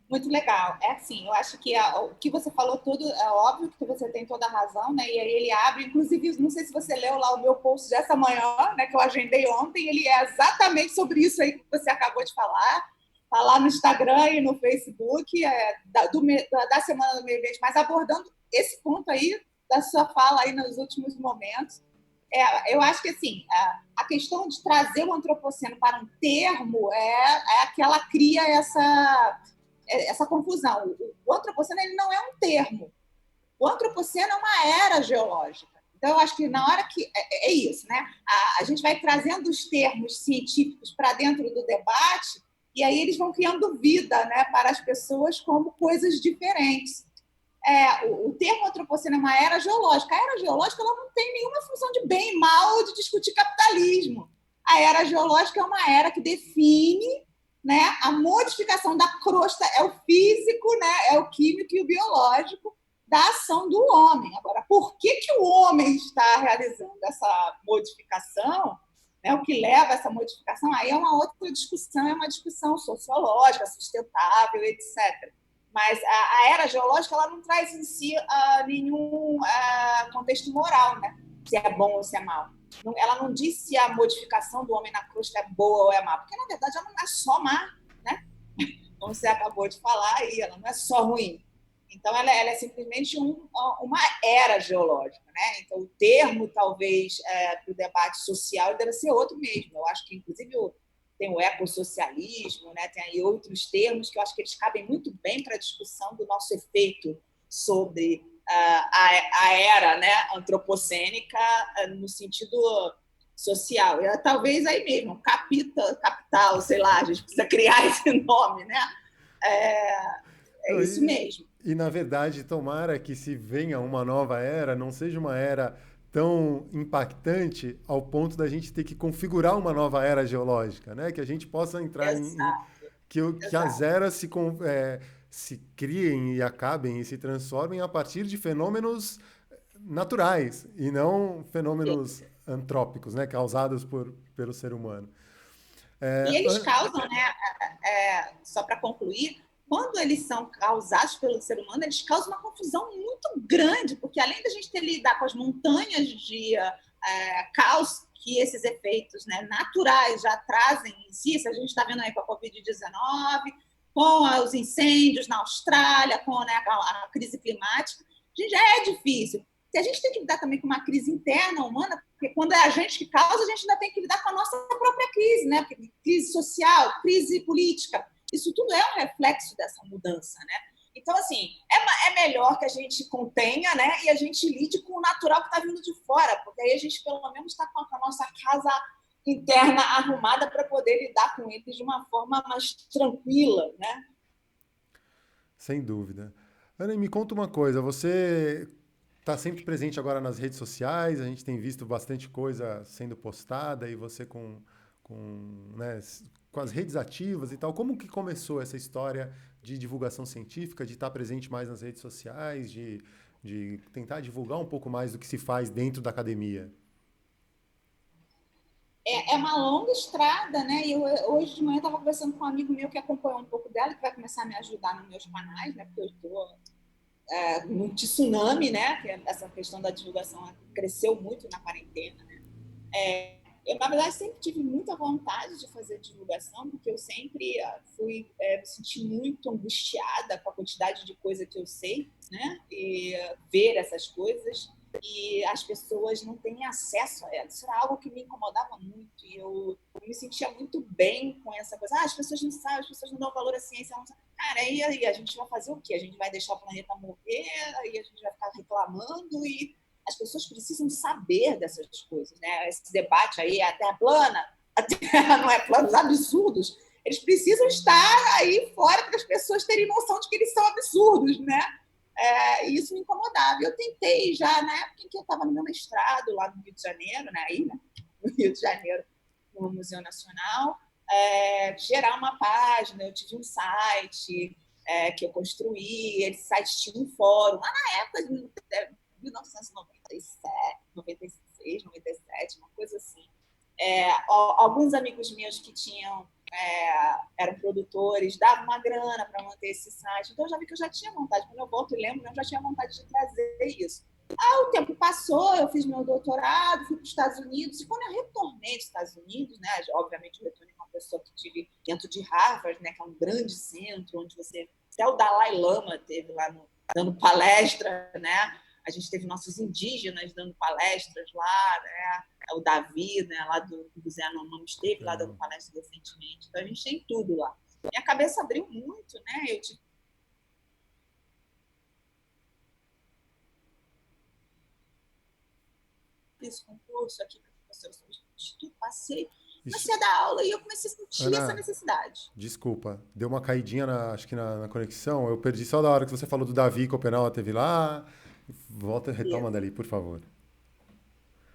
Muito legal. É assim, eu acho que o que você falou tudo, é óbvio que você tem toda a razão, né? E aí ele abre, inclusive, não sei se você leu lá o meu post dessa manhã, né, que eu agendei ontem, ele é exatamente sobre isso aí que você acabou de falar. Está lá no Instagram e no Facebook, da Semana do Meio Ambiente, mas abordando esse ponto aí da sua fala aí nos últimos momentos. Eu acho que assim, a questão de trazer o antropoceno para um termo é que ela cria essa confusão. O antropoceno ele não é um termo. O antropoceno é uma era geológica. Então, eu acho que na hora que... É isso, né? A gente vai trazendo os termos científicos para dentro do debate e aí eles vão criando vida, né, para as pessoas como coisas diferentes. O termo antropoceno é uma era geológica. A era geológica ela não tem nenhuma função de bem e mal ou de discutir capitalismo. A era geológica é uma era que define, né, a modificação da crosta, é o físico, né, é o químico e o biológico da ação do homem. Agora, por que o homem está realizando essa modificação, né, o que leva a essa modificação, aí é uma outra discussão, é uma discussão sociológica, sustentável, etc. Mas a era geológica ela não traz em si nenhum contexto moral, né, se é bom ou se é mal. Ela não diz se a modificação do homem na crosta é boa ou é má, porque, na verdade, ela não é só má, né? Como você acabou de falar aí, ela não é só ruim. Então, ela é simplesmente uma era geológica, né? Então, o termo, talvez, para o debate social deve ser outro mesmo. Eu acho que, inclusive, tem o ecossocialismo, né? Tem aí outros termos que eu acho que eles cabem muito bem para a discussão do nosso efeito sobre a era, né, antropocênica no sentido social. Talvez aí mesmo, capital, sei lá, a gente precisa criar esse nome, né? Isso mesmo. E, na verdade, tomara que se venha uma nova era, não seja uma era tão impactante ao ponto da gente ter que configurar uma nova era geológica, né? Que a gente possa entrar que as eras se criem e acabem e se transformem a partir de fenômenos naturais e não fenômenos antrópicos, né? Causados pelo ser humano. E eles causam, né? Só para concluir, quando eles são causados pelo ser humano, eles causam uma confusão muito grande, porque além da gente ter que lidar com as montanhas de caos que esses efeitos, né, naturais já trazem em si, se a gente está vendo aí com a Covid-19, com os incêndios na Austrália, com, né, a crise climática, já é difícil. Se a gente tem que lidar também com uma crise interna humana, porque quando é a gente que causa, a gente ainda tem que lidar com a nossa própria crise, né? Crise social, crise política. Isso tudo é um reflexo dessa mudança, né? Então, assim, é melhor que a gente contenha, né? E a gente lide com o natural que está vindo de fora, porque aí a gente, pelo menos, está com a nossa casa interna arrumada para poder lidar com eles de uma forma mais tranquila, né? Sem dúvida. Ana, me conta uma coisa, você está sempre presente agora nas redes sociais, a gente tem visto bastante coisa sendo postada e você né, com as redes ativas e tal. Como que começou essa história de divulgação científica, de estar presente mais nas redes sociais, de tentar divulgar um pouco mais do que se faz dentro da academia? É uma longa estrada, né? E hoje de manhã estava conversando com um amigo meu que acompanhou um pouco dela, que vai começar a me ajudar nos meus canais, né? Porque eu estou num tsunami, né? Que essa questão da divulgação cresceu muito na quarentena, né? Eu, na verdade, sempre tive muita vontade de fazer divulgação, porque eu sempre me senti muito angustiada com a quantidade de coisa que eu sei, né? E ver essas coisas e as pessoas não têm acesso a elas. Isso era algo que me incomodava muito e eu me sentia muito bem com essa coisa. As pessoas não sabem, as pessoas não dão valor à ciência. Não sabem. Cara, e aí a gente vai fazer o quê? A gente vai deixar o planeta morrer, aí a gente vai ficar reclamando e as pessoas precisam saber dessas coisas, né? Esse debate aí, a Terra plana, a Terra não é plana, os absurdos, eles precisam estar aí fora para as pessoas terem noção de que eles são absurdos, né? E isso me incomodava. Eu tentei já, na época em que eu estava no meu mestrado, lá no Rio de Janeiro, né? Aí, né? No Rio de Janeiro, no Museu Nacional, gerar uma página, eu tive um site que eu construí, esse site tinha um fórum, lá na época de 1997, 96, 97, uma coisa assim. Alguns amigos meus que eram produtores, davam uma grana para manter esse site. Então, eu já vi que eu já tinha vontade. Quando eu volto e lembro, eu já tinha vontade de trazer isso. O tempo passou, eu fiz meu doutorado, fui para os Estados Unidos. E quando eu retornei dos Estados Unidos, né, obviamente eu retornei com uma pessoa que tive dentro de Harvard, né, que é um grande centro, onde até o Dalai Lama teve lá dando palestra, né? A gente teve nossos indígenas dando palestras lá, né? O Davi, né, lá do Zé Anomami, esteve lá dando palestra recentemente. Então, a gente tem tudo lá. Minha cabeça abriu muito, né? Eu tive esse concurso aqui para professora substituto, passei, Isso, comecei a dar aula e eu comecei a sentir essa Ana, necessidade. desculpa, deu uma caidinha acho que na conexão. Eu perdi só da hora que você falou do Davi Copenau, teve lá. Volta e retoma Beleza. dali, por favor.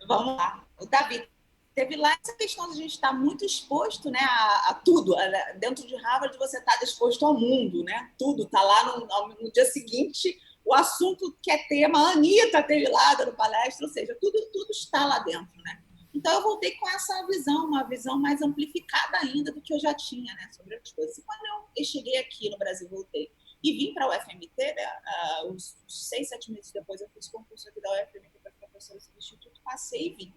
Vamos lá. O Davi teve lá essa questão de a gente estar muito exposto, né, a tudo. Dentro de Harvard você está exposto ao mundo, né? Tudo está lá no dia seguinte. O assunto que é tema, a Anitta teve lá dando palestra, ou seja, tudo está lá dentro, né? Então eu voltei com essa visão, uma visão mais amplificada ainda do que eu já tinha, né, sobre as coisas. E quando eu cheguei aqui no Brasil, voltei e vim para a UFMT, né, uns 6, 7 meses depois eu fiz concurso aqui da UFMT para professora substituto, passei e vim.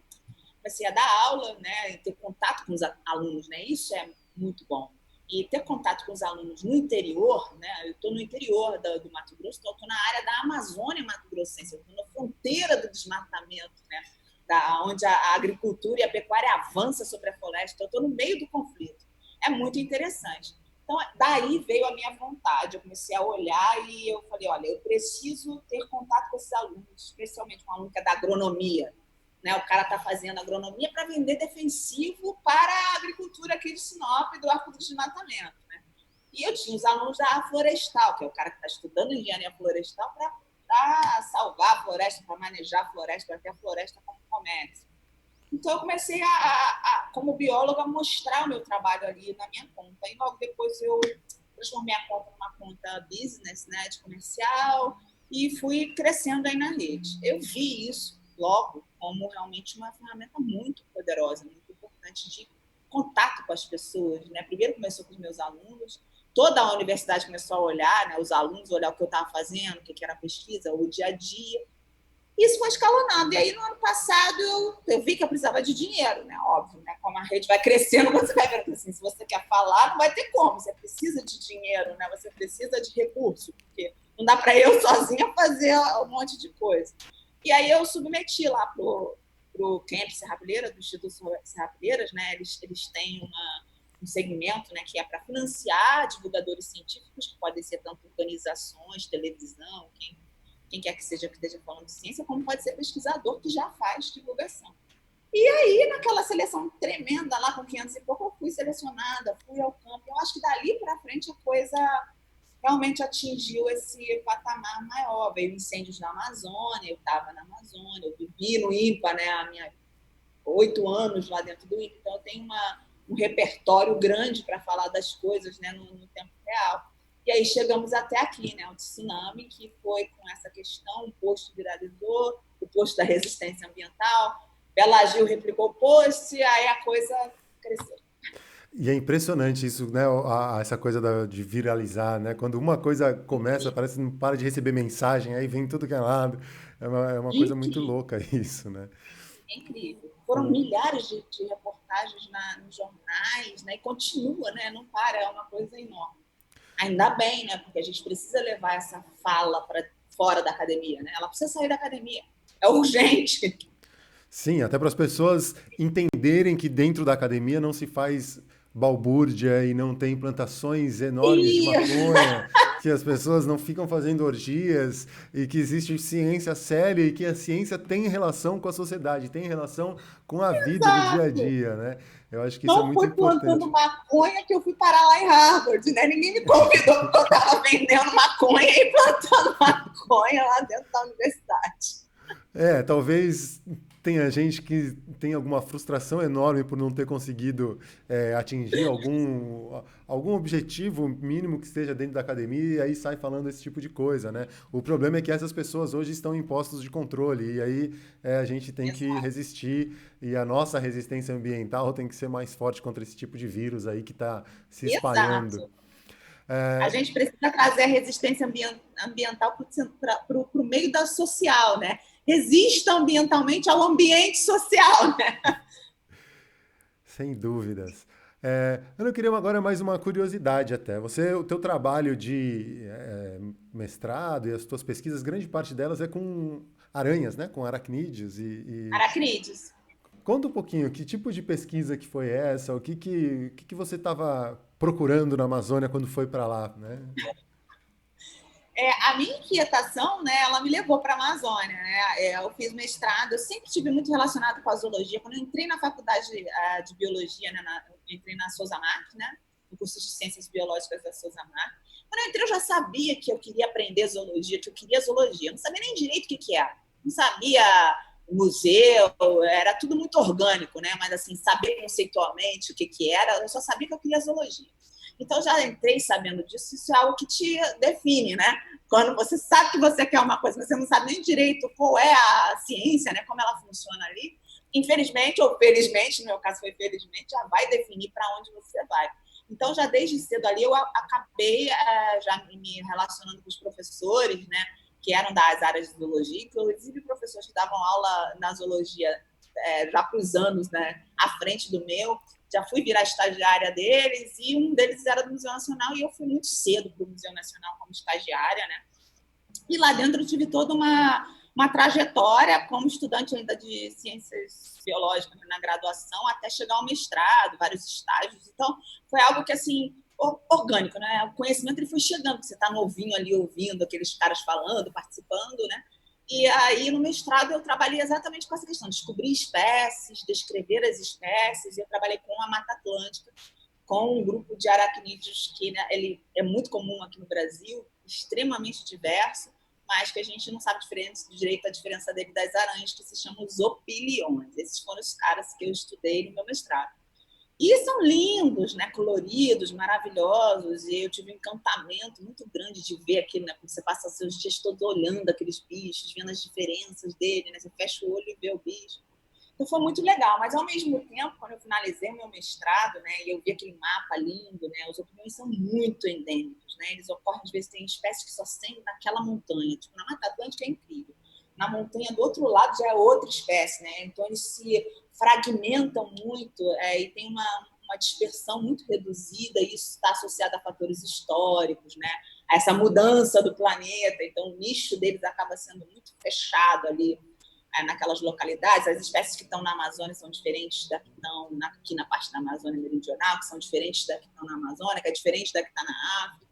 Comecei a dar aula, né, ter contato com os alunos, né, isso é muito bom. E ter contato com os alunos no interior, né, eu estou no interior do Mato Grosso, estou na área da Amazônia Mato Grossense, eu estou na fronteira do desmatamento, né, onde a agricultura e a pecuária avança sobre a floresta, eu estou no meio do conflito. É muito interessante. Então, daí veio a minha vontade, eu comecei a olhar e eu falei, olha, eu preciso ter contato com esses alunos, especialmente um aluno que é da agronomia, né? O cara está fazendo agronomia para vender defensivo para a agricultura aqui de Sinop, do Arco do Desmatamento. Né? E eu tinha os alunos da florestal, que é o cara que está estudando engenharia florestal para salvar a floresta, para manejar a floresta, para ter a floresta como comércio. Então, eu comecei, como bióloga, a mostrar o meu trabalho ali na minha conta. E logo depois eu transformei a conta numa conta business, né, de comercial, e fui crescendo aí na rede. Eu vi isso logo como realmente uma ferramenta muito poderosa, muito importante de contato com as pessoas. Né? Primeiro começou com os meus alunos, toda a universidade começou a olhar, né, os alunos olhar o que eu estava fazendo, o que era a pesquisa, o dia a dia. Isso foi escalonando. E aí, no ano passado, eu vi que eu precisava de dinheiro, né? Óbvio, né? Como a rede vai crescendo, você vai vendo que assim, se você quer falar, não vai ter como. Você precisa de dinheiro, né? Você precisa de recurso, porque não dá para eu sozinha fazer um monte de coisa. E aí eu submeti lá pro Camp Serrapilheira, do Instituto Serrapilheiras, né? Eles têm um segmento, né, que é para financiar divulgadores científicos, que podem ser tanto organizações, televisão, quem quer que seja que esteja falando de ciência, como pode ser pesquisador que já faz divulgação. E aí, naquela seleção tremenda, lá com 500 e pouco, eu fui selecionada, fui ao campo. Eu acho que dali para frente a coisa realmente atingiu esse patamar maior. Veio incêndios na Amazônia, eu estava na Amazônia, eu vivi no INPA, né, a minha 8 anos lá dentro do INPA, então eu tenho um repertório grande para falar das coisas, né, no tempo real. E aí chegamos até aqui, né, o tsunami, que foi com essa questão, o posto viralizou, o posto da resistência ambiental, Bela Gil replicou o post, e aí a coisa cresceu. E é impressionante isso, né? Essa coisa de viralizar, né? Quando uma coisa começa, parece que não para de receber mensagem, aí vem tudo que é lado. É uma coisa muito Incrível, louca isso, né? é incrível. Foram milhares de reportagens nos jornais, né? E continua, né? Não para, é uma coisa enorme. Ainda bem, né? Porque a gente precisa levar essa fala para fora da academia, né? Ela precisa sair da academia. É urgente. Sim, até para as pessoas entenderem que dentro da academia não se faz balbúrdia e não tem plantações enormes de E maconha, que as pessoas não ficam fazendo orgias e que existe ciência séria e que a ciência tem relação com a sociedade, tem relação com a vida do dia a exato. dia, né? Eu acho que isso é Não muito foi plantando importante. maconha que eu fui parar lá em Harvard, né? Ninguém me convidou porque eu estava vendendo maconha e plantando maconha lá dentro da universidade. Talvez tenha gente que tem alguma frustração enorme por não ter conseguido atingir algum objetivo mínimo que esteja dentro da academia e aí sai falando esse tipo de coisa, né? O problema é que essas pessoas hoje estão em postos de controle e aí a gente tem que Exato. resistir e a nossa resistência ambiental tem que ser mais forte contra esse tipo de vírus aí que está se espalhando. Exato. A gente precisa trazer a resistência ambiental para o meio da social, né? Resista ambientalmente ao ambiente social, né? Sem dúvidas. Eu queria agora mais uma curiosidade até. O teu trabalho de mestrado e as tuas pesquisas, grande parte delas é com aranhas, né? Com aracnídeos Aracnídeos. conta um pouquinho, que tipo de pesquisa que foi essa? O que você estava procurando na Amazônia quando foi para lá, né? A minha inquietação, né, ela me levou para a Amazônia, né? Eu fiz mestrado, eu sempre tive muito relacionado com a zoologia. Quando eu entrei na faculdade de biologia, né, eu entrei na Souza Marques, né, no curso de ciências biológicas da Souza Marques. Quando eu entrei, eu já sabia que eu queria aprender zoologia, que eu queria zoologia. Eu não sabia nem direito o que era. Não sabia museu, era tudo muito orgânico, né? Mas assim, saber conceitualmente o que era, eu só sabia que eu queria zoologia. Então, já entrei sabendo disso, isso é algo que te define, né? Quando você sabe que você quer uma coisa, mas você não sabe nem direito qual é a ciência, né? Como ela funciona ali, infelizmente ou felizmente, no meu caso foi felizmente, já vai definir para onde você vai. Então, já desde cedo ali, eu acabei já me relacionando com os professores, né? Que eram das áreas de zoologia, inclusive professores que davam aula na zoologia já para os anos, né? À frente do meu, já fui virar estagiária deles, e um deles era do Museu Nacional, e eu fui muito cedo para o Museu Nacional como estagiária, né? E lá dentro eu tive toda uma trajetória como estudante ainda de ciências biológicas na graduação, até chegar ao mestrado, vários estágios. Então, foi algo que, assim, orgânico, né? O conhecimento ele foi chegando, você está novinho ali ouvindo aqueles caras falando, participando, né? E aí, no mestrado, eu trabalhei exatamente com essa questão, descobrir espécies, descrever as espécies, e eu trabalhei com a Mata Atlântica, com um grupo de aracnídeos que, né, ele é muito comum aqui no Brasil, extremamente diverso, mas que a gente não sabe direito a diferença dele das aranhas, que se chamam os opiliões. Esses foram os caras que eu estudei no meu mestrado. E são lindos, né, coloridos, maravilhosos, e eu tive um encantamento muito grande de ver aquilo, né, porque você passa seus dias todos olhando aqueles bichos, vendo as diferenças dele, né, você fecha o olho e vê o bicho. Então foi muito legal, mas ao mesmo tempo, quando eu finalizei o meu mestrado, né, e eu vi aquele mapa lindo, né, os opiniões são muito endêmicos, né, eles ocorrem, às vezes tem espécies que só tem naquela montanha, tipo na Mata Atlântica é incrível, na montanha do outro lado já é outra espécie, né, então eles se fragmentam muito e tem uma dispersão muito reduzida, e isso está associado a fatores históricos, né, a essa mudança do planeta, então o nicho deles acaba sendo muito fechado ali, naquelas localidades. As espécies que estão na Amazônia são diferentes da que estão aqui na parte da Amazônia Meridional, que são diferentes da que estão na Amazônia, que é diferente da que está na África.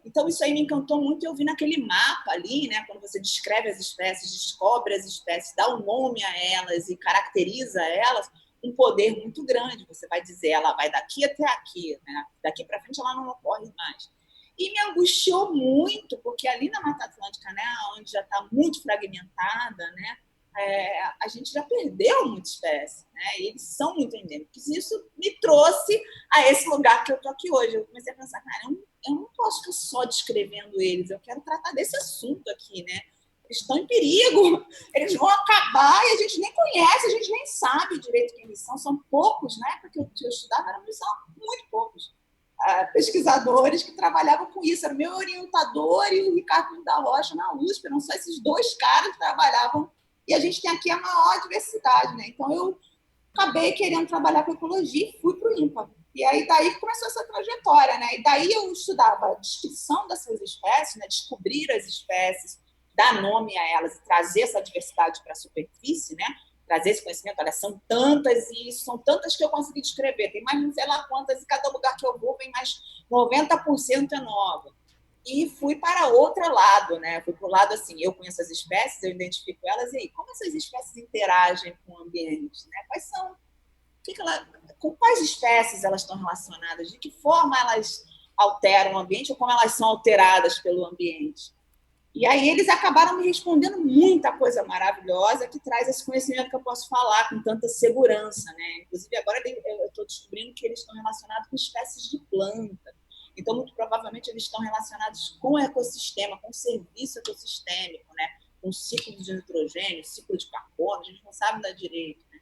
Então, isso aí me encantou muito. Eu vi naquele mapa ali, né, quando você descreve as espécies, descobre as espécies, dá um nome a elas e caracteriza elas, um poder muito grande. Você vai dizer, ela vai daqui até aqui, né? Daqui para frente ela não ocorre mais. E me angustiou muito, porque ali na Mata Atlântica, né, onde já está muito fragmentada, né, a gente já perdeu muita espécie, né, e eles são muito endêmicos. E isso me trouxe a esse lugar que eu estou aqui hoje. Eu comecei a pensar, cara, eu não posso ficar só descrevendo eles, eu quero tratar desse assunto aqui, né? Eles estão em perigo, eles vão acabar e a gente nem conhece, a gente nem sabe direito quem eles são poucos, né? Porque eu estudava, eram muito poucos pesquisadores que trabalhavam com isso. Era o meu orientador e o Ricardo da Rocha na USP, eram só esses dois caras que trabalhavam, e a gente tem aqui a maior diversidade, né? Então eu acabei querendo trabalhar com ecologia e fui para o INPA. E aí daí começou essa trajetória, né? E daí eu estudava a descrição dessas espécies, né? Descobrir as espécies, dar nome a elas e trazer essa diversidade para a superfície, né? Trazer esse conhecimento. Olha, são tantas e são tantas que eu consegui descrever. Tem mais não sei lá quantas, e cada lugar que eu vou vem mais 90% é nova. E fui para outro lado, né? Fui para o lado assim, eu conheço as espécies, eu identifico elas, e aí, como essas espécies interagem com o ambiente, né? Quais são, com quais espécies elas estão relacionadas, de que forma elas alteram o ambiente ou como elas são alteradas pelo ambiente. E aí eles acabaram me respondendo muita coisa maravilhosa que traz esse conhecimento que eu posso falar com tanta segurança, né? Inclusive, agora eu estou descobrindo que eles estão relacionados com espécies de planta. Então, muito provavelmente, eles estão relacionados com o ecossistema, com o serviço ecossistêmico, né? Com o ciclo de nitrogênio, ciclo de carbono, a gente não sabe dar direito, né?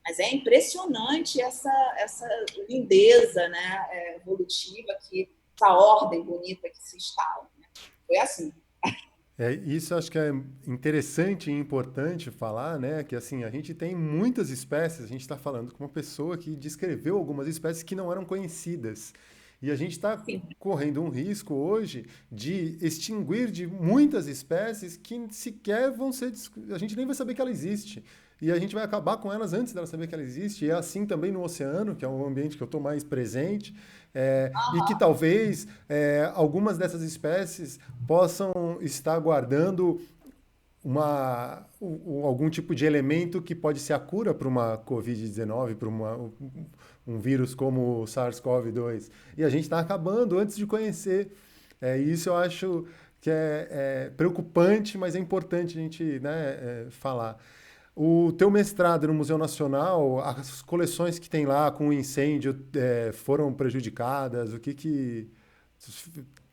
Mas é impressionante essa lindeza, né, evolutiva, essa ordem bonita que se instala, né? Foi assim. Isso acho que é interessante e importante falar, né? Que assim, a gente tem muitas espécies, a gente está falando com uma pessoa que descreveu algumas espécies que não eram conhecidas. E a gente está correndo um risco hoje de extinguir de muitas espécies que sequer vão ser. A gente nem vai saber que ela existe. E a gente vai acabar com elas antes dela saber que ela existe. E é assim também no oceano, que é um ambiente que eu estou mais presente. E que talvez algumas dessas espécies possam estar guardando algum tipo de elemento que pode ser a cura para uma Covid-19, para um vírus como o SARS-CoV-2. E a gente está acabando antes de conhecer. Isso eu acho que é preocupante, mas é importante a gente, né, falar. O teu mestrado no Museu Nacional, as coleções que tem lá com o incêndio foram prejudicadas? O que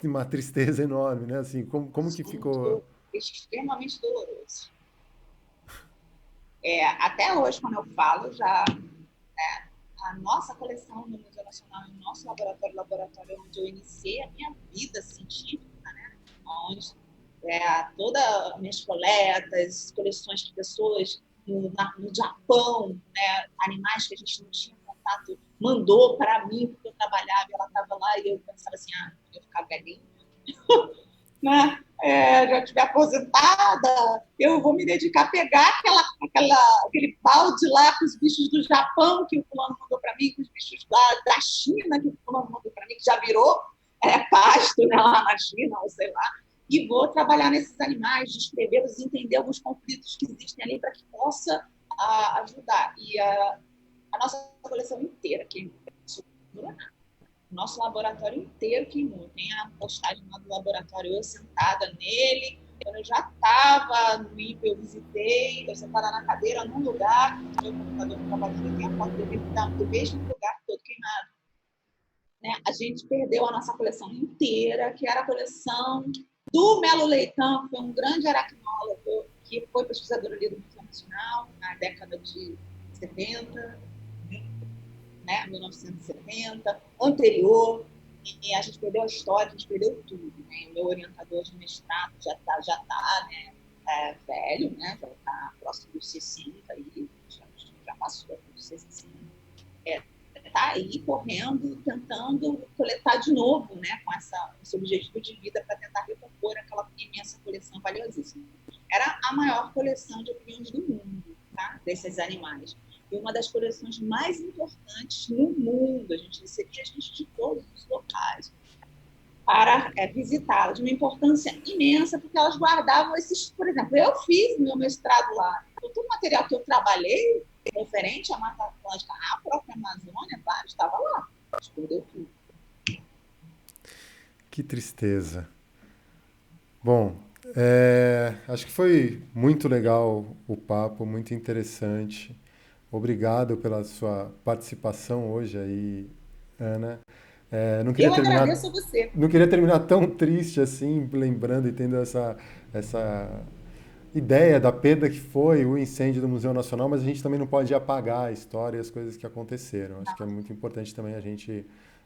uma tristeza enorme, né? Assim, como que ficou? Extremamente doloroso. Até hoje, quando eu falo, a nossa coleção no Museu Nacional, o nosso laboratório onde eu iniciei a minha vida científica, né? Onde todas as minhas coletas, coleções de pessoas no Japão, né? Animais que a gente não tinha contato, mandou para mim, porque eu trabalhava, e ela estava lá, e eu pensava assim, eu ficava velhinha, né? Já estiver aposentada, eu vou me dedicar a pegar aquele balde lá com os bichos do Japão que o fulano mandou para mim, com os bichos lá da China que o fulano mandou para mim, que já virou pasto, né, lá na China, ou sei lá, e vou trabalhar nesses animais, descrevê-los, entender alguns conflitos que existem ali para que possa ajudar. E a nossa coleção inteira, que não é nada. Nosso laboratório inteiro queimou. Tem a postagem lá do laboratório, eu sentada nele. Quando eu já estava no INPE, eu visitei, eu sentada na cadeira, num lugar, o meu computador não trabalhando, tem a foto do mesmo lugar todo queimado. Né? A gente perdeu a nossa coleção inteira, que era a coleção do Melo Leitão, que foi um grande aracnólogo, que foi pesquisador ali do Museu Nacional, na década de 70, né, 1970, anterior, e a gente perdeu a história, a gente perdeu tudo. Né? O meu orientador de mestrado já tá né, velho, né, já está próximo dos 60, e já passou dos 60. Está aí correndo, tentando coletar de novo, né, com esse objetivo de vida para tentar recompor aquela imensa coleção valiosíssima. Era a maior coleção de opiniões do mundo, tá, desses animais. E uma das coleções mais importantes no mundo. A gente recebia gente de todos os locais. para visitá-la, de uma importância imensa, porque elas guardavam esses, por exemplo, eu fiz meu mestrado lá, todo o material que eu trabalhei referente à Mata Atlântica, à própria Amazônia, vários, estava lá, escondeu tudo. Que tristeza. Bom, acho que foi muito legal o papo, muito interessante. Obrigado pela sua participação hoje aí, Ana. Não queria Eu terminar, agradeço a você. não queria terminar tão triste assim, lembrando e tendo essa ideia da perda que foi o incêndio do Museu Nacional, mas a gente também não pode apagar a história e as coisas que aconteceram. Acho que é muito importante também a gente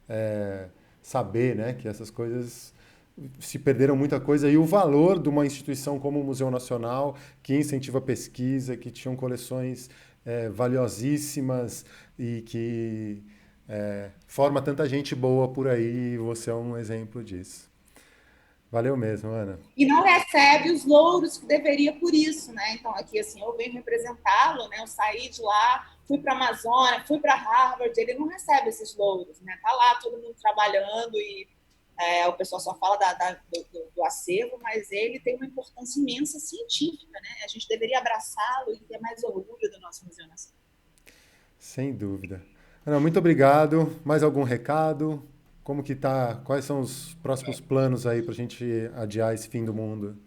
é, saber, né, que essas coisas se perderam muita coisa e o valor de uma instituição como o Museu Nacional, que incentiva a pesquisa, que tinham coleções valiosíssimas e que forma tanta gente boa por aí, e você é um exemplo disso. Valeu mesmo, Ana. E não recebe os louros que deveria por isso, né? Então, aqui, assim, eu venho representá-lo, né? Eu saí de lá, fui para a Amazônia, fui para Harvard, ele não recebe esses louros, né? Tá lá todo mundo trabalhando e o pessoal só fala do acervo, mas ele tem uma importância imensa científica, né? A gente deveria abraçá-lo e ter mais orgulho do nosso Museu Nacional. Sem dúvida. Ana, muito obrigado. Mais algum recado? Como que tá? Quais são os próximos planos aí para a gente adiar esse fim do mundo?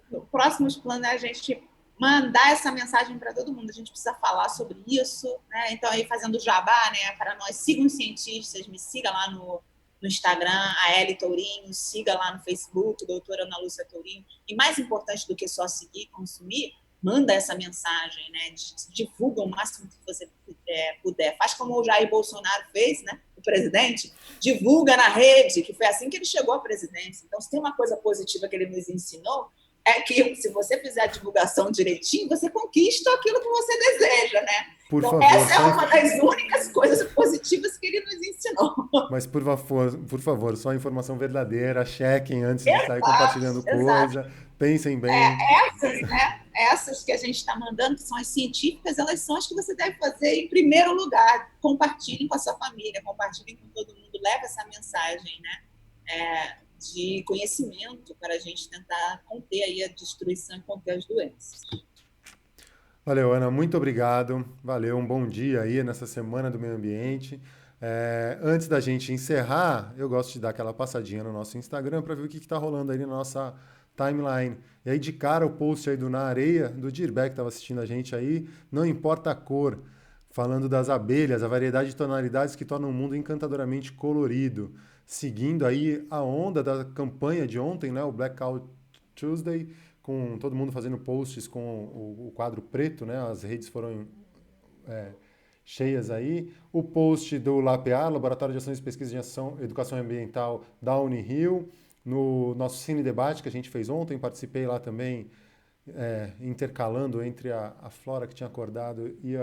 O próximo plano é a gente mandar essa mensagem para todo mundo. A gente precisa falar sobre isso, né? Então, aí fazendo jabá, né? Para nós, sigam os cientistas, me siga lá no Instagram, a Ellie Tourinho, siga lá no Facebook, doutora Ana Lúcia Tourinho. E mais importante do que só seguir, consumir, manda essa mensagem, né? Divulga o máximo que você puder. Faz como o Jair Bolsonaro fez, né? O presidente, divulga na rede, que foi assim que ele chegou à presidência. Então, se tem uma coisa positiva que ele nos ensinou, é que se você fizer a divulgação direitinho, você conquista aquilo que você deseja, né? Por Então, favor, essa é uma das únicas coisas positivas que ele nos ensinou. mas por favor, só informação verdadeira, chequem antes de sair Exato, compartilhando exato. coisa, pensem bem. Essas que a gente está mandando, que são as científicas, elas são as que você deve fazer em primeiro lugar. Compartilhem com a sua família, compartilhem com todo mundo, leve essa mensagem, né? De conhecimento para a gente tentar conter aí a destruição e conter as doenças. Valeu, Ana, muito obrigado. Valeu, um bom dia aí nessa semana do meio ambiente. Antes da gente encerrar, eu gosto de dar aquela passadinha no nosso Instagram para ver o que está rolando aí na nossa timeline. E aí, de cara, o post aí do Na Areia, do Dirbeck, que estava assistindo a gente aí, não importa a cor, falando das abelhas, a variedade de tonalidades que tornam o mundo encantadoramente colorido. Seguindo aí a onda da campanha de ontem, né, o Blackout Tuesday, com todo mundo fazendo posts com o quadro preto, né? As redes foram cheias aí. O post do LAPA, Laboratório de Ações e Pesquisa de Ação, Educação Ambiental da Unirio, no nosso Cine Debate que a gente fez ontem, participei lá também, intercalando entre a Flora que tinha acordado e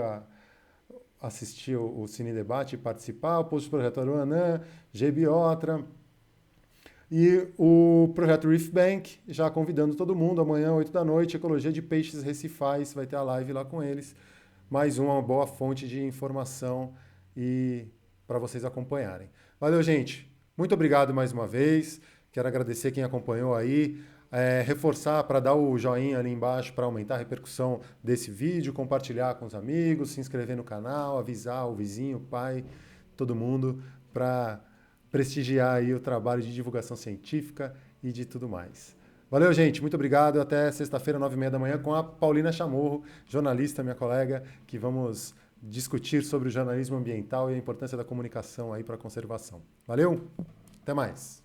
assistir o Cine Debate e participar, o post do Projeto Aruanã, Gebiotra, e o projeto Reef Bank, já convidando todo mundo, amanhã, 8 da noite, Ecologia de Peixes Recifais, vai ter a live lá com eles. Mais uma boa fonte de informação e para vocês acompanharem. Valeu, gente. Muito obrigado mais uma vez. Quero agradecer quem acompanhou aí. Reforçar para dar o joinha ali embaixo para aumentar a repercussão desse vídeo, compartilhar com os amigos, se inscrever no canal, avisar o vizinho, o pai, todo mundo para prestigiar aí o trabalho de divulgação científica e de tudo mais. Valeu, gente. Muito obrigado. Até sexta-feira, 9h30 da manhã, com a Paulina Chamorro, jornalista, minha colega, que vamos discutir sobre o jornalismo ambiental e a importância da comunicação aí para a conservação. Valeu? Até mais.